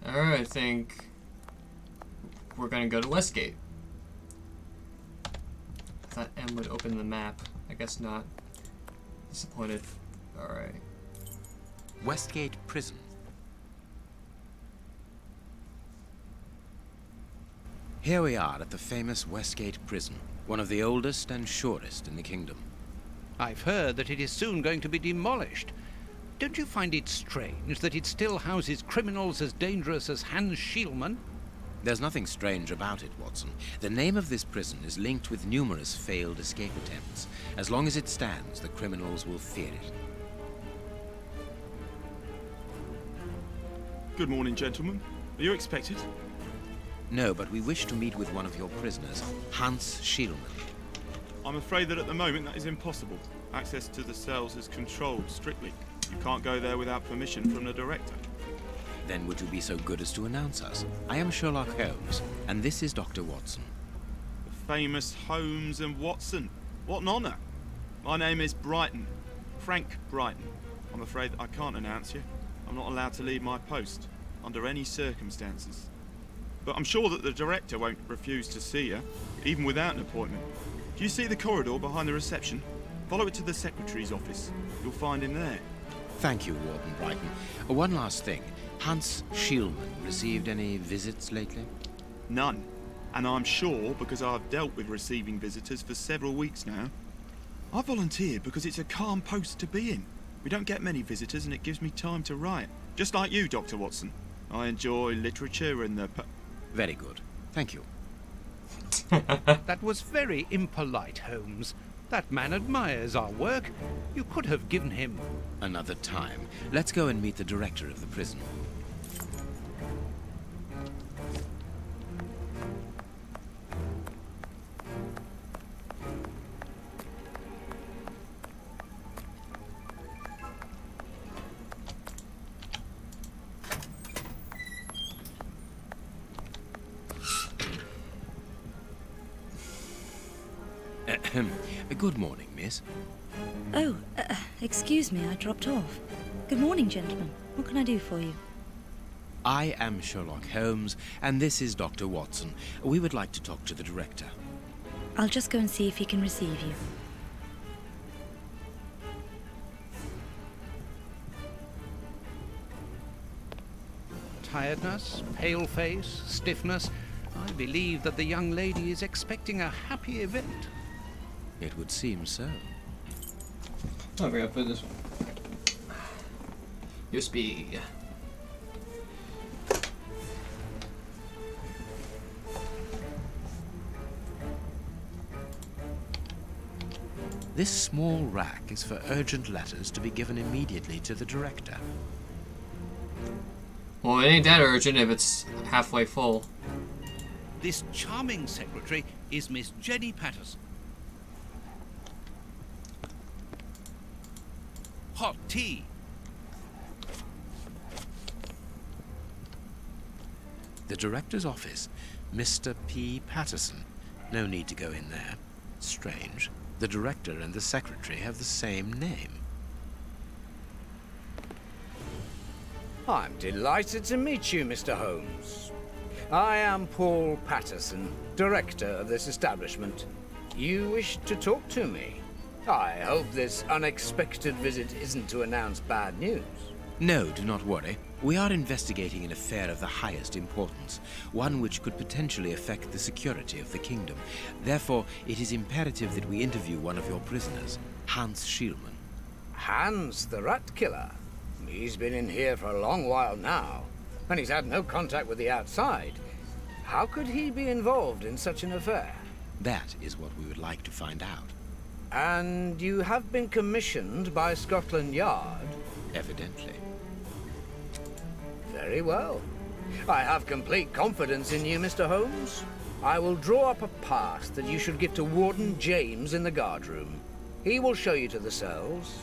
Alright, I think we're gonna go to Westgate. I thought M would open the map. I guess not. Disappointed. Alright. Westgate Prison. Here we are at the famous Westgate Prison, one of the oldest and shortest in the kingdom. I've heard that it is soon going to be demolished. Don't you find it strange that it still houses criminals as dangerous as Hans Schielmann? There's nothing strange about it, Watson. The name of this prison is linked with numerous failed escape attempts. As long as it stands, the criminals will fear it. Good morning, gentlemen. Are you expected? No, but we wish to meet with one of your prisoners, Hans Schielmann. I'm afraid that at the moment that is impossible. Access to the cells is controlled strictly. You can't go there without permission from the director. Then would you be so good as to announce us? I am Sherlock Holmes, and this is Dr. Watson. The famous Holmes and Watson. What an honour. My name is Brighton. Frank Brighton. I'm afraid that I can't announce you. I'm not allowed to leave my post, under any circumstances. But I'm sure that the director won't refuse to see you, even without an appointment. Do you see the corridor behind the reception? Follow it to the secretary's office. You'll find him there. Thank you, Warden Brighton. One last thing. Hans Schielmann received any visits lately? None. And I'm sure because I've dealt with receiving visitors for several weeks now. I volunteered because it's a calm post to be in. We don't get many visitors and it gives me time to write. Just like you, Dr. Watson. I enjoy literature and the... Very good. Thank you. That was very impolite, Holmes. That man admires our work. You could have given him... Another time. Let's go and meet the director of the prison. Good morning, miss. Oh, excuse me, I dropped off. Good morning, gentlemen. What can I do for you? I am Sherlock Holmes, and this is Dr. Watson. We would like to talk to the director. I'll just go and see if he can receive you. Tiredness, pale face, stiffness. I believe that the young lady is expecting a happy event. It would seem so. I forgot to put this one. USB. This small rack is for urgent letters to be given immediately to the director. Well, it ain't that urgent if it's halfway full. This charming secretary is Miss Jenny Patterson. Hot tea. The director's office, Mr. P. Patterson. No need to go in there. Strange. The director and the secretary have the same name. I'm delighted to meet you, Mr. Holmes. I am Paul Patterson, director of this establishment. You wish to talk to me? I hope this unexpected visit isn't to announce bad news. No, do not worry. We are investigating an affair of the highest importance, one which could potentially affect the security of the kingdom. Therefore, it is imperative that we interview one of your prisoners, Hans Schielmann. Hans, the rat killer? He's been in here for a long while now, and he's had no contact with the outside. How could he be involved in such an affair? That is what we would like to find out. And you have been commissioned by Scotland Yard? Evidently. Very well. I have complete confidence in you, Mr. Holmes. I will draw up a pass that you should give to Warden James in the guard room. He will show you to the cells.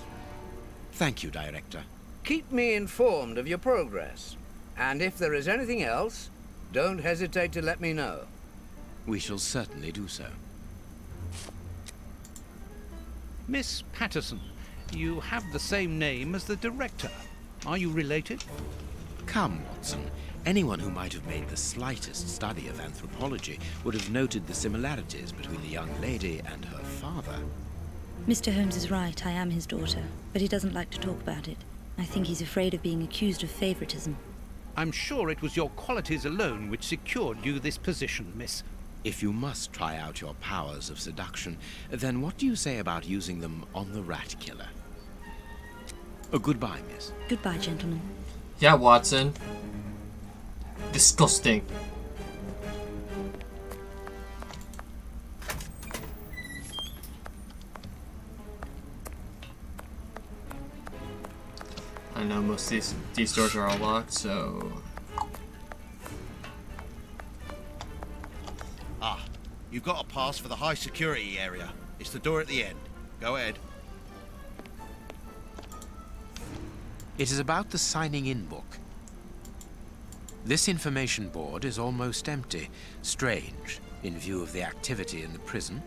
Thank you, Director. Keep me informed of your progress. And if there is anything else, don't hesitate to let me know. We shall certainly do so. Miss Patterson, you have the same name as the director. Are you related? Come, Watson. Anyone who might have made the slightest study of anthropology would have noted the similarities between the young lady and her father. Mr. Holmes is right, I am his daughter, but he doesn't like to talk about it. I think he's afraid of being accused of favoritism. I'm sure it was your qualities alone which secured you this position, miss. If you must try out your powers of seduction, then what do you say about using them on the rat killer? Goodbye, miss. Goodbye, gentlemen. Yeah, Watson. Disgusting. I know most of these doors are all locked, so... Ah, you've got a pass for the high security area. It's the door at the end. Go ahead. It is about the signing-in book. This information board is almost empty. Strange, in view of the activity in the prison.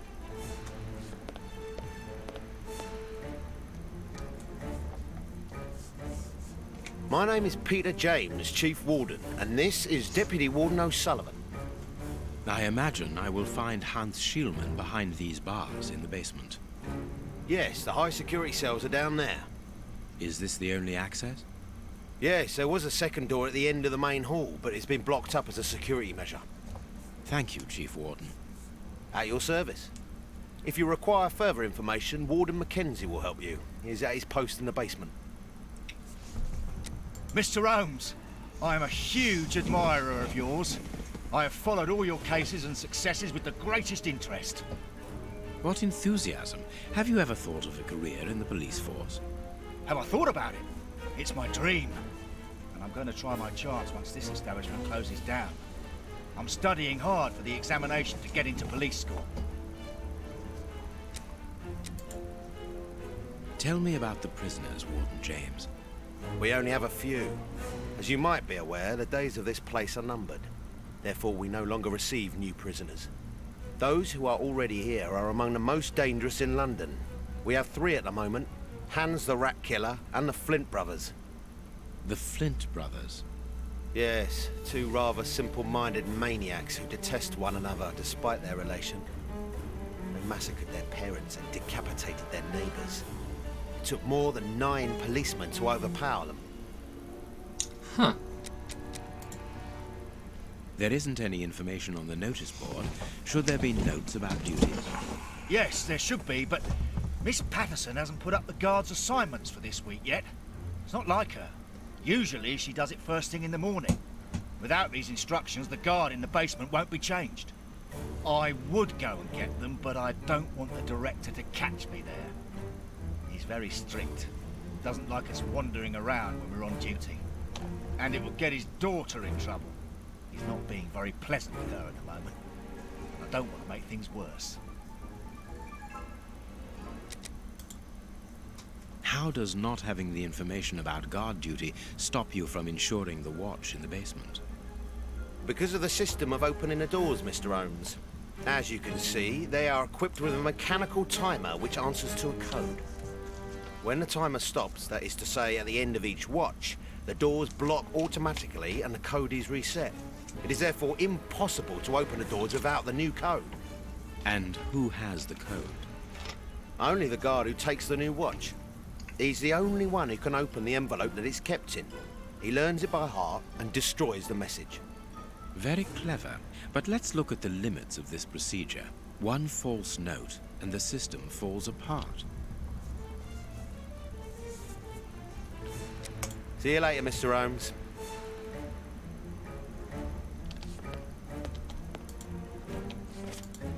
My name is Peter James, Chief Warden, and this is Deputy Warden O'Sullivan. I imagine I will find Hans Schielman behind these bars in the basement. Yes, the high security cells are down there. Is this the only access? Yes, there was a second door at the end of the main hall, but it's been blocked up as a security measure. Thank you, Chief Warden. At your service. If you require further information, Warden Mackenzie will help you. He's at his post in the basement. Mr. Holmes, I am a huge admirer of yours. I have followed all your cases and successes with the greatest interest. What enthusiasm. Have you ever thought of a career in the police force? Have I thought about it? It's my dream. And I'm going to try my chance once this establishment closes down. I'm studying hard for the examination to get into police school. Tell me about the prisoners, Warden James. We only have a few. As you might be aware, the days of this place are numbered. Therefore, we no longer receive new prisoners. Those who are already here are among the most dangerous in London. We have 3 at the moment. Hans the Rat Killer and the Flint Brothers. The Flint Brothers? Yes, 2 rather simple-minded maniacs who detest one another despite their relation. They massacred their parents and decapitated their neighbours. It took more than 9 policemen to overpower them. Huh. There isn't any information on the notice board. Should there be notes about duties? Yes, there should be, but Miss Patterson hasn't put up the guard's assignments for this week yet. It's not like her. Usually she does it first thing in the morning. Without these instructions, the guard in the basement won't be changed. I would go and get them, but I don't want the director to catch me there. He's very strict. Doesn't like us wandering around when we're on duty. And it will get his daughter in trouble. He's not being very pleasant with her at the moment. I don't want to make things worse. How does not having the information about guard duty stop you from ensuring the watch in the basement? Because of the system of opening the doors, Mr. Holmes. As you can see, they are equipped with a mechanical timer which answers to a code. When the timer stops, that is to say at the end of each watch, the doors block automatically and the code is reset. It is therefore impossible to open the doors without the new code. And who has the code? Only the guard who takes the new watch. He's the only one who can open the envelope that it's kept in. He learns it by heart and destroys the message. Very clever. But let's look at the limits of this procedure. One false note, and the system falls apart. See you later, Mr. Holmes.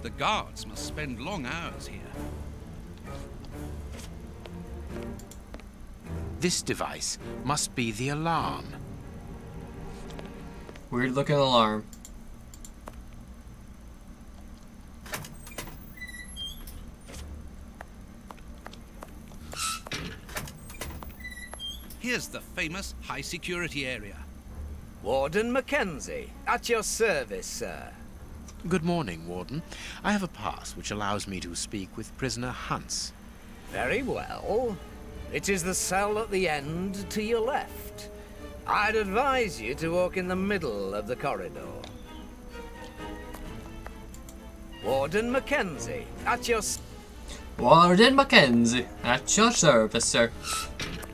The guards must spend long hours here. This device must be the alarm. Weird looking alarm. Here's the famous high security area. Warden Mackenzie, at your service, sir. Good morning, Warden. I have a pass which allows me to speak with prisoner Hans. Very well. It is the cell at the end to your left. I'd advise you to walk in the middle of the corridor. Warden Mackenzie, at your... Warden Mackenzie, at your service, sir.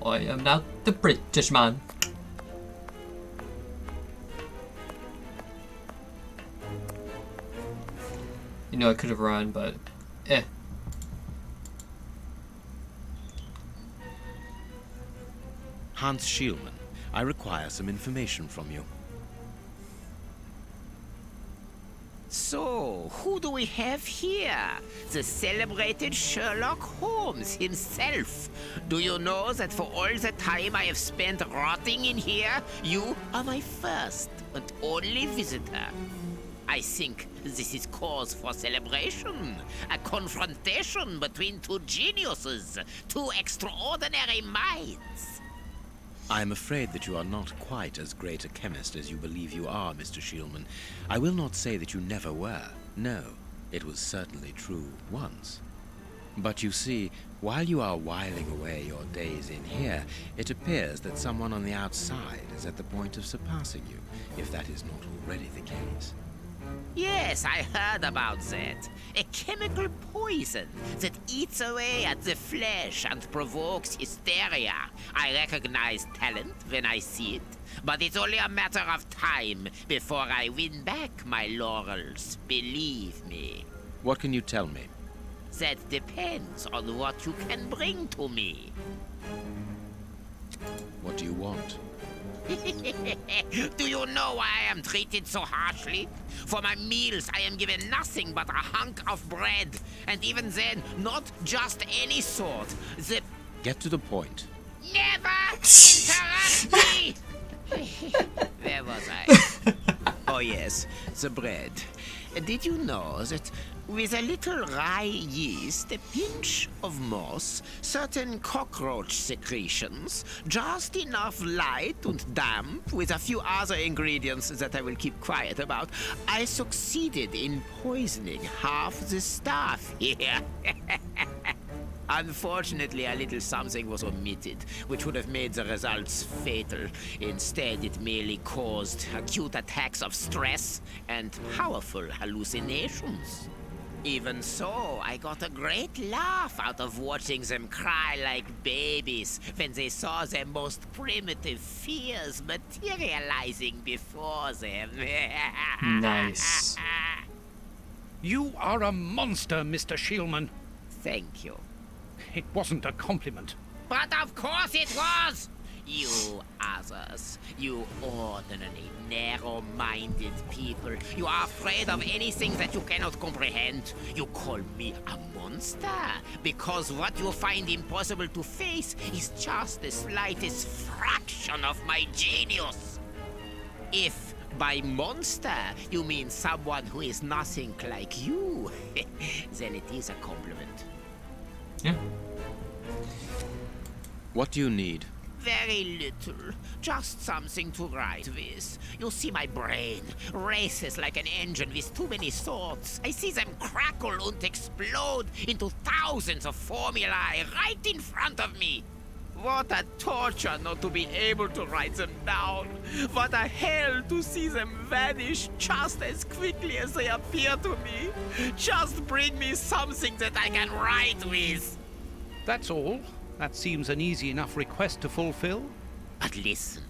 I am now the British man. You know, I could have run, but Hans Schielman, I require some information from you. So, who do we have here? The celebrated Sherlock Holmes himself. Do you know that for all the time I have spent rotting in here, you are my first and only visitor? I think this is cause for celebration. A confrontation between two geniuses, two extraordinary minds. I am afraid that you are not quite as great a chemist as you believe you are, Mr. Schielman. I will not say that you never were. No, it was certainly true once. But you see, while you are whiling away your days in here, it appears that someone on the outside is at the point of surpassing you, if that is not already the case. Yes, I heard about that. A chemical poison that eats away at the flesh and provokes hysteria. I recognize talent when I see it, but it's only a matter of time before I win back my laurels, believe me. What can you tell me? That depends on what you can bring to me. What do you want? Do you know why I am treated so harshly? For my meals, I am given nothing but a hunk of bread. And even then, not just any sort. The... Get to the point. Never interrupt me! Where was I? Oh yes, the bread. Did you know that with a little rye yeast, a pinch of moss, certain cockroach secretions, just enough light and damp, with a few other ingredients that I will keep quiet about, I succeeded in poisoning half the staff here. Unfortunately, a little something was omitted, which would have made the results fatal. Instead, it merely caused acute attacks of stress and powerful hallucinations. Even so, I got a great laugh out of watching them cry like babies when they saw their most primitive fears materializing before them. nice. You are a monster, Mr. Schielman. Thank you. It wasn't a compliment. But of course it was! You others, you ordinary, narrow-minded people, you are afraid of anything that you cannot comprehend. You call me a monster because what you find impossible to face is just the slightest fraction of my genius. If by monster you mean someone who is nothing like you, then it is a compliment. Yeah. What do you need? Very little. Just something to write with. You see, my brain races like an engine with too many thoughts. I see them crackle and explode into thousands of formulae right in front of me. What a torture not to be able to write them down. What a hell to see them vanish just as quickly as they appear to me. Just bring me something that I can write with. That's all. That seems an easy enough request to fulfill. But listen,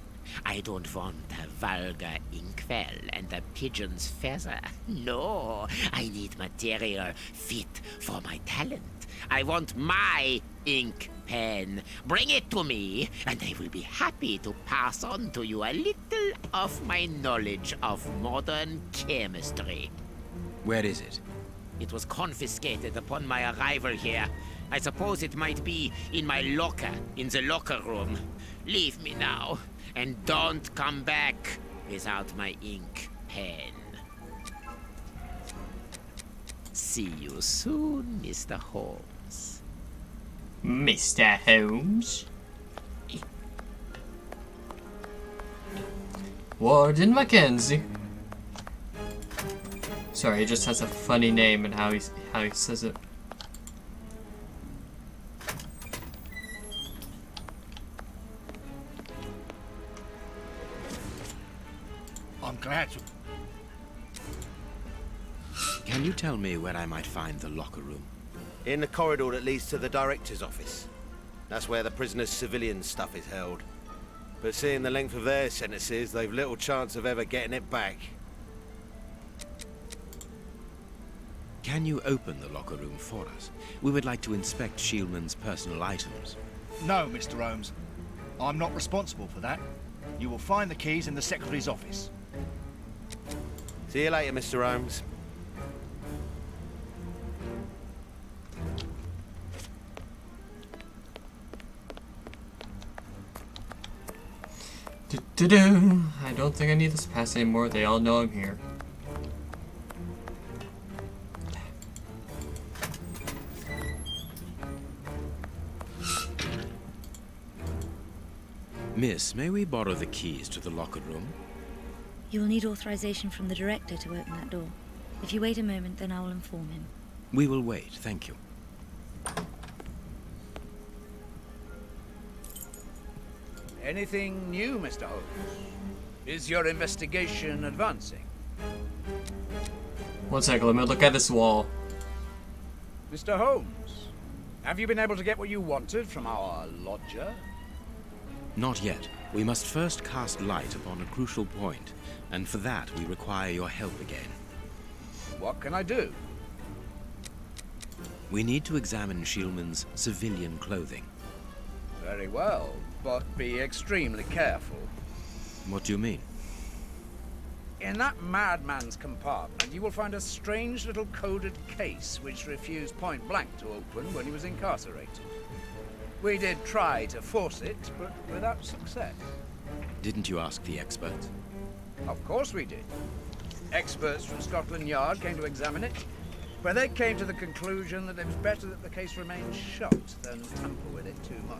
I don't want a vulgar inkwell and a pigeon's feather. No, I need material fit for my talent. I want my ink pen. Bring it to me, and I will be happy to pass on to you a little of my knowledge of modern chemistry. Where is it? It was confiscated upon my arrival here. I suppose it might be in my locker, in the locker room. Leave me now, and don't come back without my ink pen. See you soon, Mr. Holmes. Mr. Holmes? Warden Mackenzie. Sorry, he just has a funny name and how he says it. I'm glad to... Can you tell me where I might find the locker room? In the corridor that leads to the director's office. That's where the prisoners' civilian stuff is held. But seeing the length of their sentences, they've little chance of ever getting it back. Can you open the locker room for us? We would like to inspect Shieldman's personal items. No, Mr. Holmes. I'm not responsible for that. You will find the keys in the Secretary's office. See you later, Mr. Holmes. I don't think I need this pass anymore. They all know I'm here. Miss, may we borrow the keys to the locker room? You will need authorization from the director to open that door. If you wait a moment, then I will inform him. We will wait, thank you. Anything new, Mr. Holmes? Is your investigation advancing? One second, let me look at this wall. Mr. Holmes, have you been able to get what you wanted from our lodger? Not yet. We must first cast light upon a crucial point, and for that we require your help again. What can I do? We need to examine Shieldman's civilian clothing. Very well, but be extremely careful. What do you mean? In that madman's compartment, you will find a strange little coded case which refused point blank to open when he was incarcerated. We did try to force it, but without success. Didn't you ask the experts? Of course we did. Experts from Scotland Yard came to examine it, but they came to the conclusion that it was better that the case remained shut than tamper with it too much.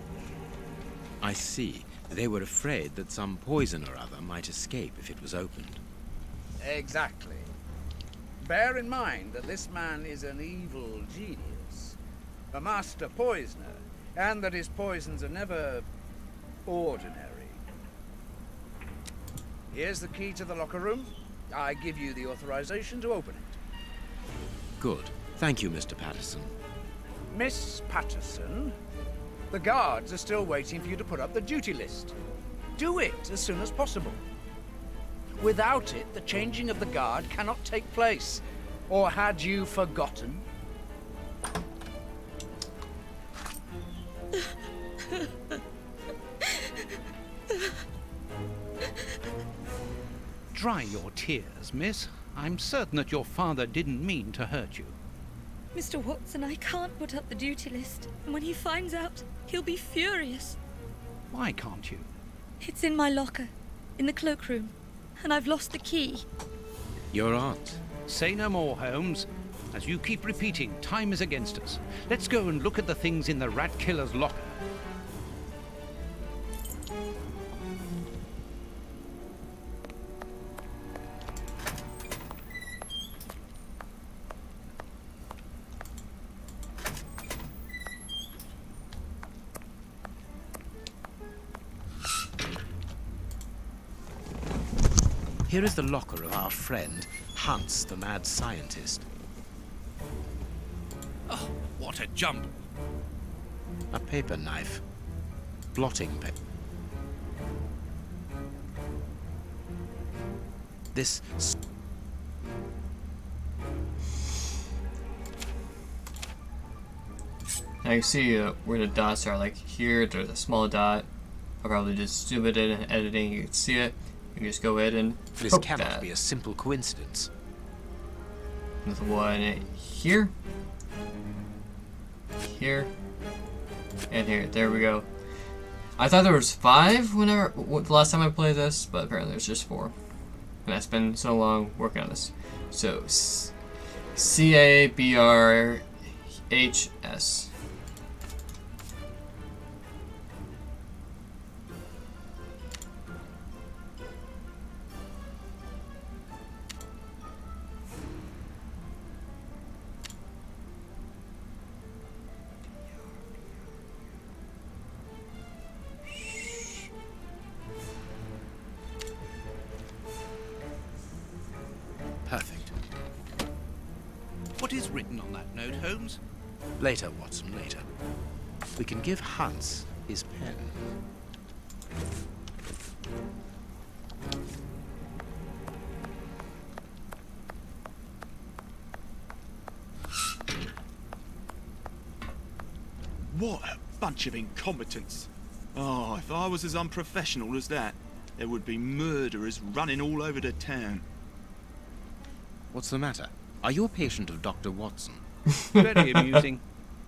I see. They were afraid that some poison or other might escape if it was opened. Exactly. Bear in mind that this man is an evil genius, a master poisoner, and that his poisons are never ordinary. Here's the key to the locker room. I give you the authorization to open it. Good. Thank you, Mr. Patterson. Miss Patterson, the guards are still waiting for you to put up the duty list. Do it as soon as possible. Without it, the changing of the guard cannot take place. Or had you forgotten? Dry your tears, miss. I'm certain that your father didn't mean to hurt you. Mr. Watson, I can't put up the duty list. And when he finds out, he'll be furious. Why can't you? It's in my locker, in the cloakroom. And I've lost the key. Your aunt. Say no more, Holmes. As you keep repeating, time is against us. Let's go and look at the things in the rat killer's locker. Here is the locker of our friend, Hans, the mad scientist. Oh, what a jump! A paper knife. Blotting paper. This... Now you see where the dots are, like here, there's a small dot. I'll probably just zoom it in and editing, you can see it. You can just go ahead and This poke cannot that. be a simple coincidence. With one here, here, and here. There we go. I thought there was 5 the last time I played this, but apparently there's just 4. And I spent so long working on this. So CABRHS. What is written on that note, Holmes? Later, Watson, later. We can give Hans his pen. What a bunch of incompetents. Oh, if I was as unprofessional as that, there would be murderers running all over the town. What's the matter? Are you a patient of Dr. Watson? Very amusing.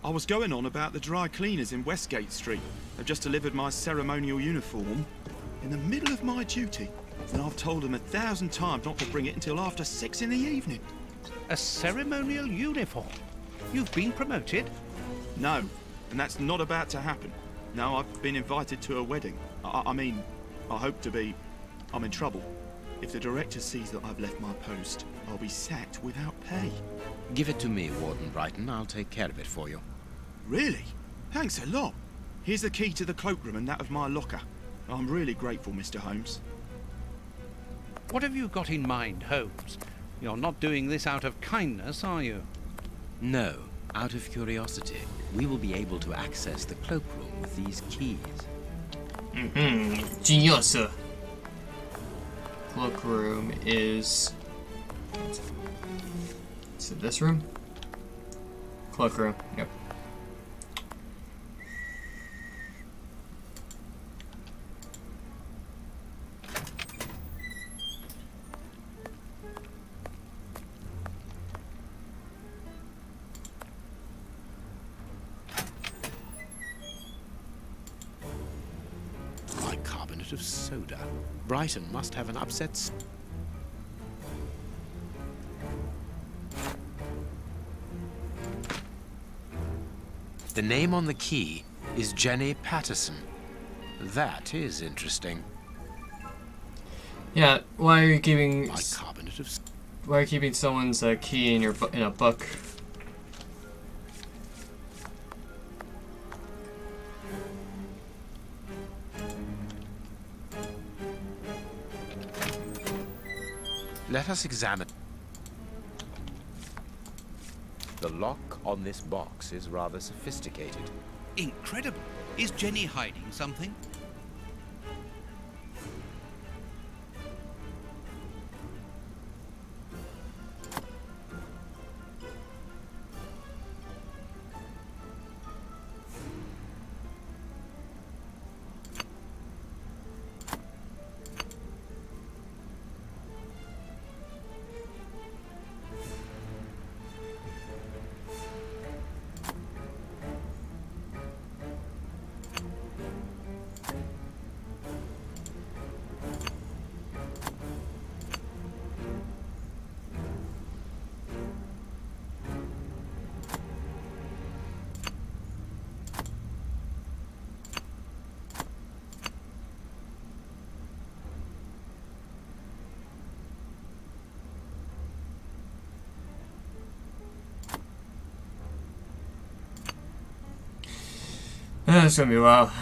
I was going on about the dry cleaners in Westgate Street. They've just delivered my ceremonial uniform in the middle of my duty. And I've told them 1,000 times not to bring it until after 6 in the evening. A ceremonial uniform? You've been promoted? No, and that's not about to happen. No, I've been invited to a wedding. I mean, I hope to be. I'm in trouble. If the director sees that I've left my post, I'll be sacked without pay. Give it to me, Warden Brighton. I'll take care of it for you. Really? Thanks a lot. Here's the key to the cloakroom and that of my locker. I'm really grateful, Mr. Holmes. What have you got in mind, Holmes? You're not doing this out of kindness, are you? No, out of curiosity. We will be able to access the cloakroom with these keys. Genius. Cloakroom is it this room? Cloakroom, yep. Bicarbonate of soda. Brighton must have an upset. The name on the key is Jenny Patterson. That is interesting. Yeah, why are you keeping Bicarbonate of why are you keeping someone's key in in a book? Let us examine. The lock on this box is rather sophisticated. Incredible. Is Jenny hiding something? It's gonna be a while.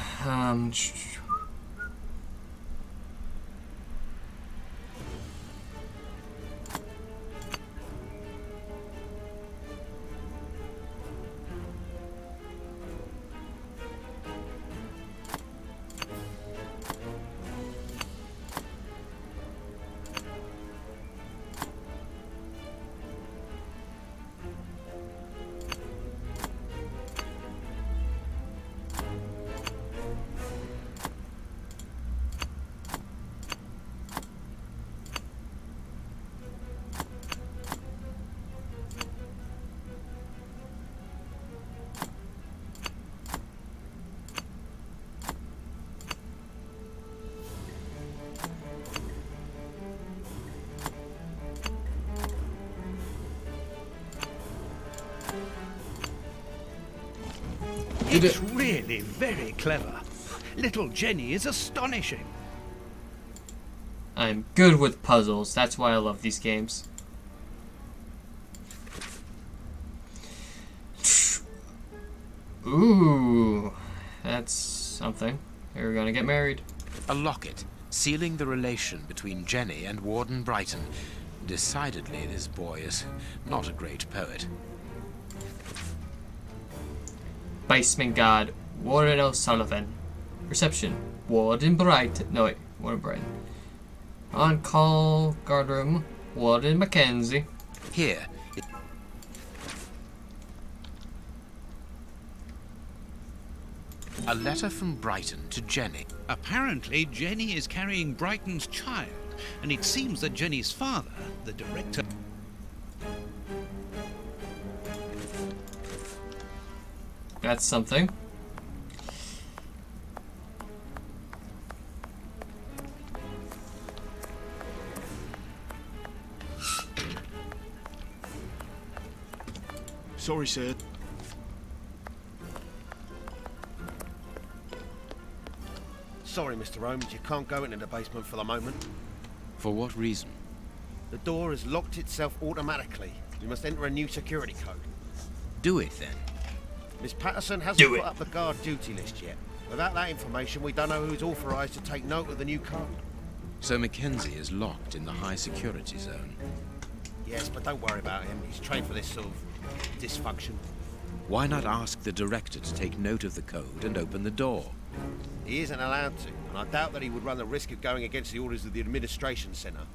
It's really very clever. Little Jenny is astonishing. I'm good with puzzles. That's why I love these games. Ooh, that's something. We're gonna get married. A locket, sealing the relation between Jenny and Warden Brighton. Decidedly, this boy is not a great poet. Basement guard, Warren O'Sullivan. Reception, Warden Bright. No, wait, Warden Brighton. On call, guardroom, Warden Mackenzie. Here. A letter from Brighton to Jenny. Apparently, Jenny is carrying Brighton's child, and it seems that Jenny's father, the director... That's something. Sorry, sir. Sorry, Mr. Holmes, you can't go into the basement for the moment. For what reason? The door has locked itself automatically. You must enter a new security code. Do it then. Miss Patterson hasn't Do it. put up the guard duty list yet. Without that information, we don't know who's authorised to take note of the new code. So Mackenzie is locked in the high security zone. Yes, but don't worry about him. He's trained for this sort of dysfunction. Why not ask the director to take note of the code and open the door? He isn't allowed to, and I doubt that he would run the risk of going against the orders of the administration centre.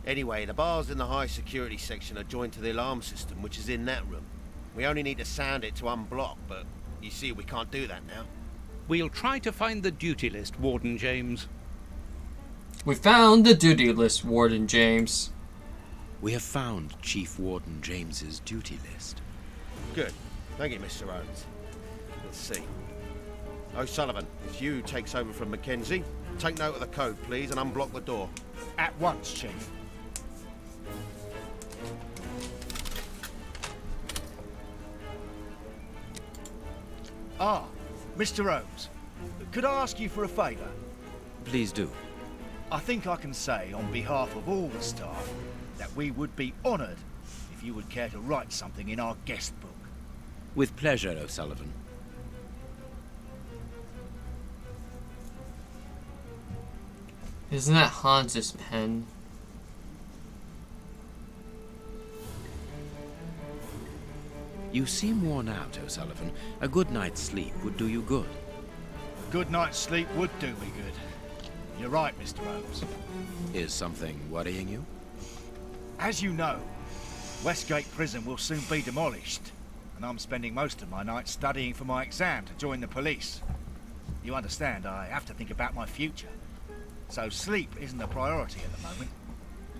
Anyway, the bars in the high security section are joined to the alarm system, which is in that room. We only need to sound it to unblock, but you see we can't do that now. We'll try to find the duty list, Warden James. We found the duty list, Warden James. We have found Chief Warden James's duty list. Good. Thank you, Mr. Holmes. Let's see. O'Sullivan, it's you who takes over from Mackenzie. Take note of the code, please, and unblock the door. At once, Chief. Ah, Mr. Holmes, could I ask you for a favour? Please do. I think I can say on behalf of all the staff that we would be honoured if you would care to write something in our guest book. With pleasure, O'Sullivan. Isn't that Hans's pen? You seem worn out, O'Sullivan. A good night's sleep would do you good. A good night's sleep would do me good. You're right, Mr. Holmes. Is something worrying you? As you know, Westgate prison will soon be demolished, and I'm spending most of my nights studying for my exam to join the police. You understand, I have to think about my future. So sleep isn't a priority at the moment.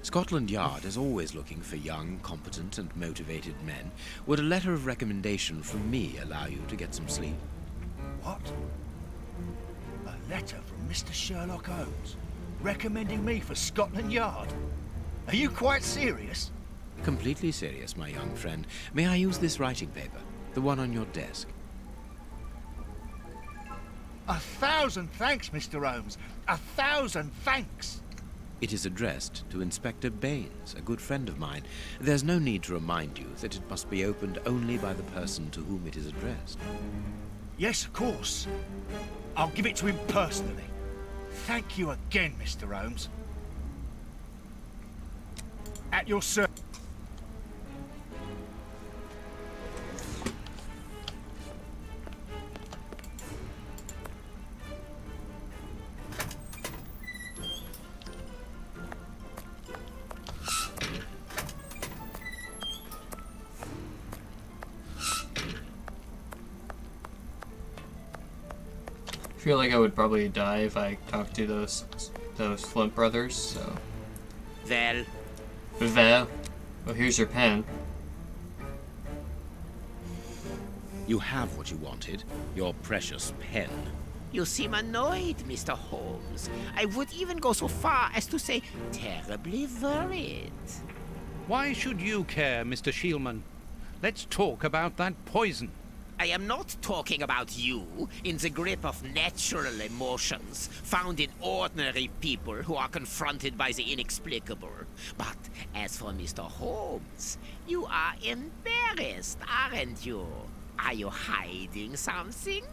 Scotland Yard is always looking for young, competent and motivated men. Would a letter of recommendation from me allow you to get some sleep? What? A letter from Mr. Sherlock Holmes, recommending me for Scotland Yard? Are you quite serious? Completely serious, my young friend. May I use this writing paper? The one on your desk. 1,000 thanks, Mr. Holmes. 1,000 thanks. It is addressed to Inspector Baines, a good friend of mine. There's no need to remind you that it must be opened only by the person to whom it is addressed. Yes, of course. I'll give it to him personally. Thank you again, Mr. Holmes. At your service. I feel like I would probably die if I talked to those Flint brothers, so. Well, Well, here's your pen. You have what you wanted, your precious pen. you seem annoyed, Mr. Holmes. I would even go so far as to say terribly worried. Why should you care, Mr. Shielman? Let's talk about that poison. I am not talking about you in the grip of natural emotions found in ordinary people who are confronted by the inexplicable. But as for Mr. Holmes, you are embarrassed, aren't you? Are you hiding something?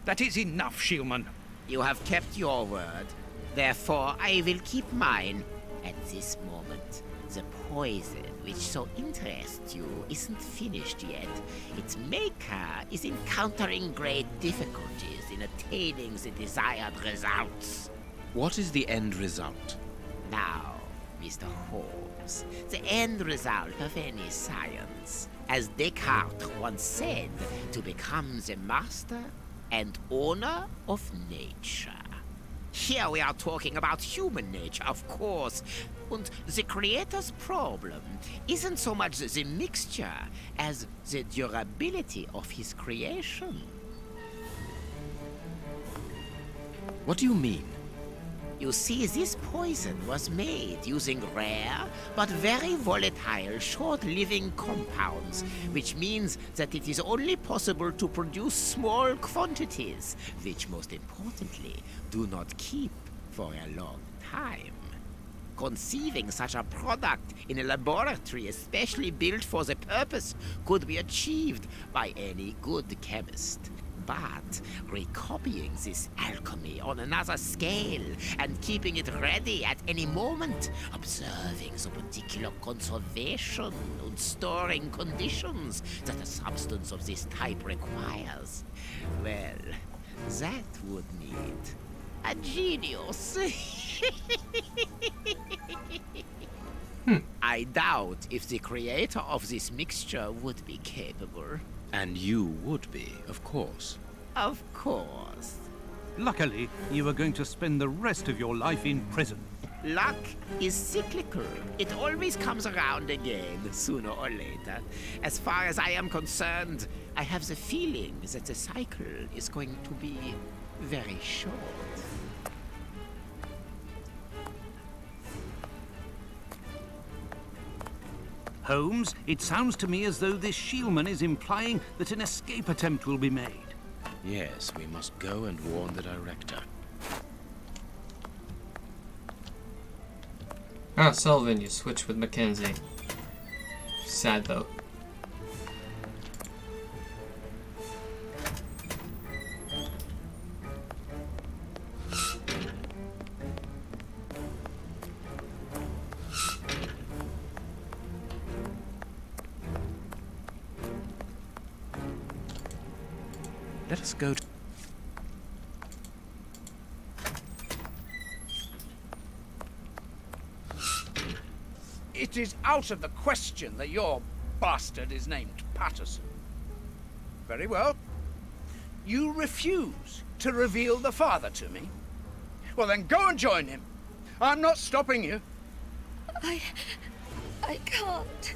That is enough, Shielman. You have kept your word. Therefore, I will keep mine. At this moment, the poison which so interests you isn't finished yet. Its maker is encountering great difficulties in attaining the desired results. What is the end result? Now, Mr. Holmes, the end result of any science, as Descartes once said, to become the master and owner of nature. Here we are talking about human nature, of course. And the creator's problem isn't so much the mixture as the durability of his creation. What do you mean? You see, this poison was made using rare but very volatile short-living compounds, which means that it is only possible to produce small quantities, which most importantly do not keep for a long time. Conceiving such a product in a laboratory especially built for the purpose could be achieved by any good chemist. But recopying this alchemy on another scale and keeping it ready at any moment, observing the particular conservation and storing conditions that a substance of this type requires, well, that would need a genius. I doubt if the creator of this mixture would be capable. And you would be, of course. Of course. Luckily, you are going to spend the rest of your life in prison. Luck is cyclical. It always comes around again, sooner or later. As far as I am concerned, I have the feeling that the cycle is going to be very short. Holmes, it sounds to me as though this shieldman is implying that an escape attempt will be made. Yes, we must go and warn the director. Ah, Sullivan, you switched with Mackenzie. Sad though. Let us go to... It is out of the question that your bastard is named Patterson. Very well. You refuse to reveal the father to me? Well, then go and join him. I'm not stopping you. I can't.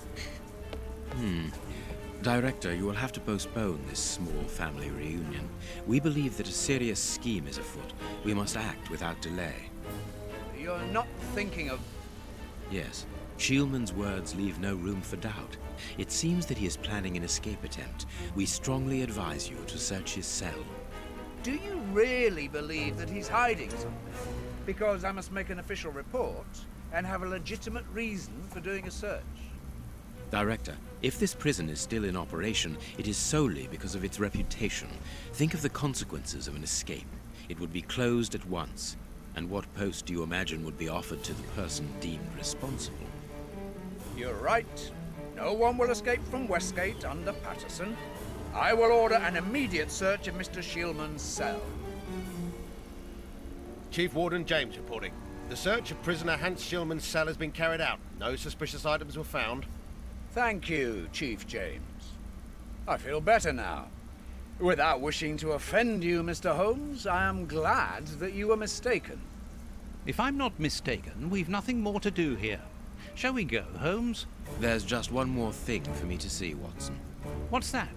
Director, you will have to postpone this small family reunion. We believe that a serious scheme is afoot. We must act without delay. You're not thinking of... Yes. Shieldman's words leave no room for doubt. It seems that he is planning an escape attempt. We strongly advise you to search his cell. Do you really believe that he's hiding something? Because I must make an official report and have a legitimate reason for doing a search. Director, if this prison is still in operation, it is solely because of its reputation. Think of the consequences of an escape. It would be closed at once. And what post do you imagine would be offered to the person deemed responsible? You're right. No one will escape from Westgate under Patterson. I will order an immediate search of Mr. Shieldman's cell. Chief Warden James reporting. The search of prisoner Hans Shieldman's cell has been carried out. No suspicious items were found. Thank you, Chief James. I feel better now. Without wishing to offend you, Mr. Holmes, I am glad that you were mistaken. If I'm not mistaken, we've nothing more to do here. Shall we go, Holmes? There's just one more thing for me to see, Watson. What's that?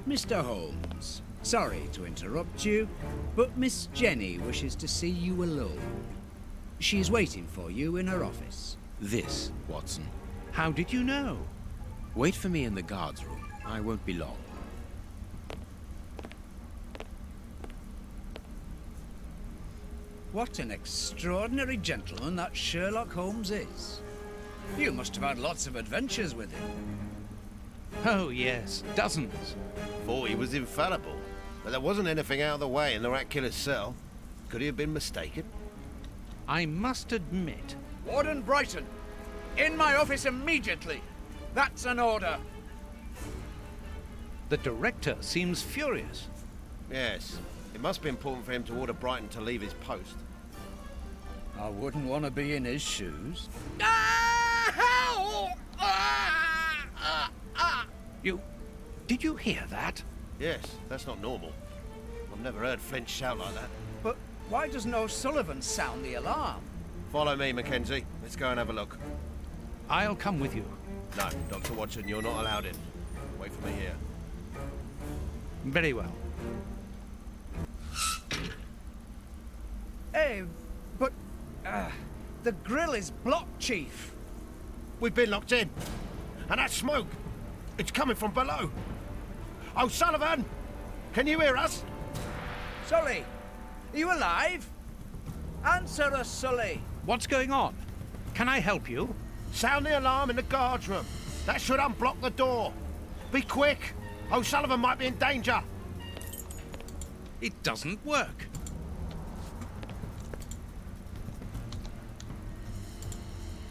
Mr. Holmes, sorry to interrupt you, but Miss Jenny wishes to see you alone. She's waiting for you in her office. This, Watson. How did you know? Wait for me in the guards room. I won't be long. What an extraordinary gentleman that Sherlock Holmes is. You must have had lots of adventures with him. Oh, yes, dozens. Thought he was infallible, but there wasn't anything out of the way in the rat killer's cell. Could he have been mistaken? I must admit, Warden Brighton, in my office immediately. That's an order. The director seems furious. Yes. It must be important for him to order Brighton to leave his post. I wouldn't want to be in his shoes. Did you hear that? Yes, that's not normal. I've never heard Flint shout like that. But why doesn't O'Sullivan sound the alarm? Follow me, Mackenzie. Let's go and have a look. I'll come with you. No, Dr. Watson, you're not allowed in. Wait for me here. Very well. Hey, but the grill is blocked, Chief. We've been locked in. And that smoke, it's coming from below. O'Sullivan! Can you hear us? Sully, are you alive? Answer us, Sully. What's going on? Can I help you? Sound the alarm in the guard's room. That should unblock the door. Be quick. O'Sullivan might be in danger. It doesn't work.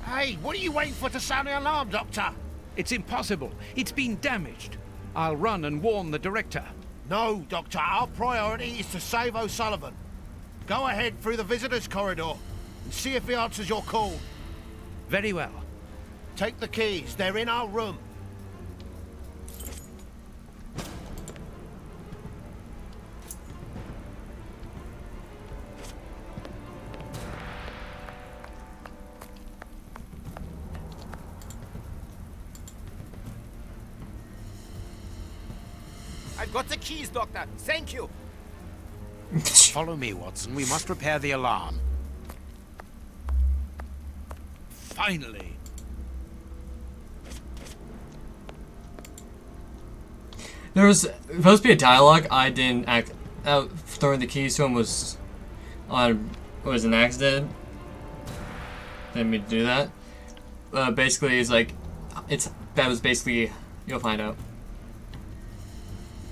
Hey, what are you waiting for to sound the alarm, Doctor? It's impossible. It's been damaged. I'll run and warn the director. No, Doctor. Our priority is to save O'Sullivan. Go ahead through the visitors' corridor and see if he answers your call. Very well. Take the keys. They're in our room. I've got the keys, Doctor. Thank you. Follow me, Watson. We must repair the alarm. Finally. There was supposed to be a dialogue. I didn't act out. Throwing the keys to him was an accident. Didn't mean to do that. Basically, it's like that was basically, you'll find out.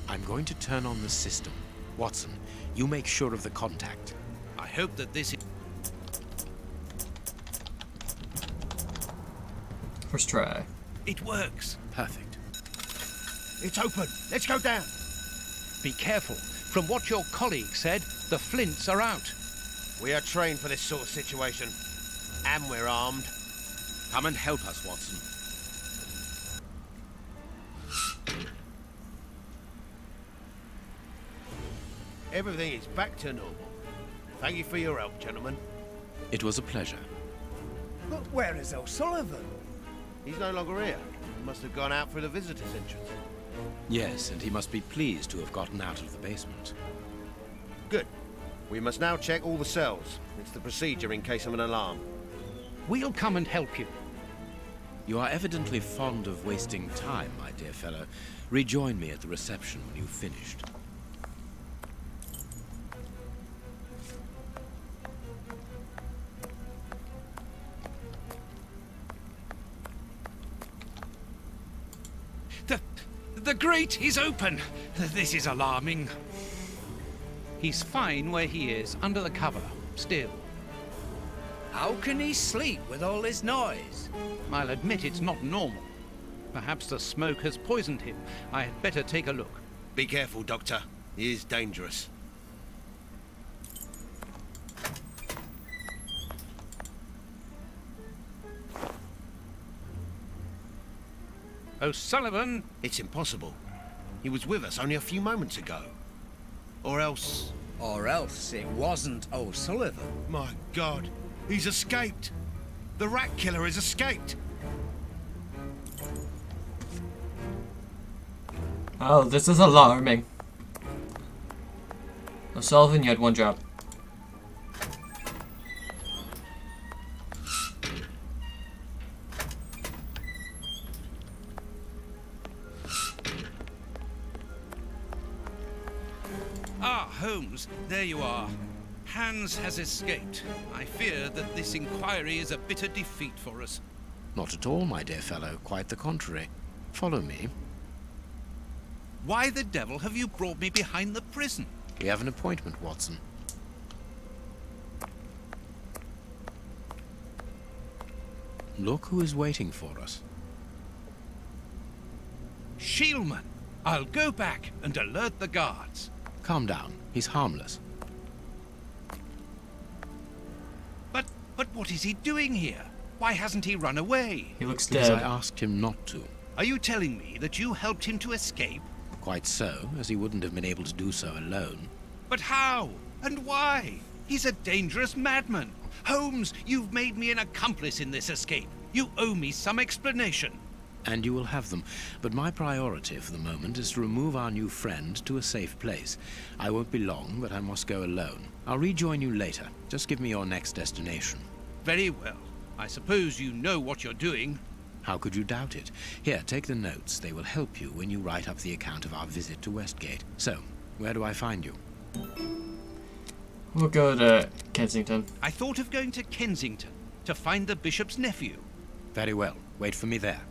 I'm going to turn on the system. Watson, you make sure of the contact. I hope that this is... First try. It works. Perfect. It's open. Let's go down. Be careful. From what your colleague said, the flints are out. We are trained for this sort of situation. And we're armed. Come and help us, Watson. Everything is back to normal. Thank you for your help, gentlemen. It was a pleasure. But where is O'Sullivan? He's no longer here. He must have gone out through the visitors' entrance. Yes, and he must be pleased to have gotten out of the basement. Good. We must now check all the cells. It's the procedure in case of an alarm. We'll come and help you. You are evidently fond of wasting time, my dear fellow. Rejoin me at the reception when you've finished. The grate is open. This is alarming. He's fine where he is, under the cover, still. How can he sleep with all this noise? I'll admit it's not normal. Perhaps the smoke has poisoned him. I had better take a look. Be careful, Doctor. He is dangerous. O'Sullivan! It's impossible. He was with us only a few moments ago. Or else... Or else it wasn't O'Sullivan. My God, he's escaped. The rat killer has escaped. Oh, this is alarming. O'Sullivan, you had one job. Ah, Holmes, there you are. Hans has escaped. I fear that this inquiry is a bitter defeat for us. Not at all, my dear fellow. Quite the contrary. Follow me. Why the devil have you brought me behind the prison? We have an appointment, Watson. Look who is waiting for us. Shieldman, I'll go back and alert the guards. Calm down. He's harmless. But what is he doing here? Why hasn't he run away? He looks Because I dead. asked him not to. Are you telling me that you helped him to escape? Quite so, as he wouldn't have been able to do so alone. But how? And why? He's a dangerous madman. Holmes, you've made me an accomplice in this escape. You owe me some explanation. And you will have them. But my priority for the moment is to remove our new friend to a safe place. I won't be long, but I must go alone. I'll rejoin you later. Just give me your next destination. Very well. I suppose you know what you're doing. How could you doubt it? Here, take the notes. They will help you when you write up the account of our visit to Westgate. So, where do I find you? We'll go to Kensington. I thought of going to Kensington to find the bishop's nephew. Very well. Wait for me there.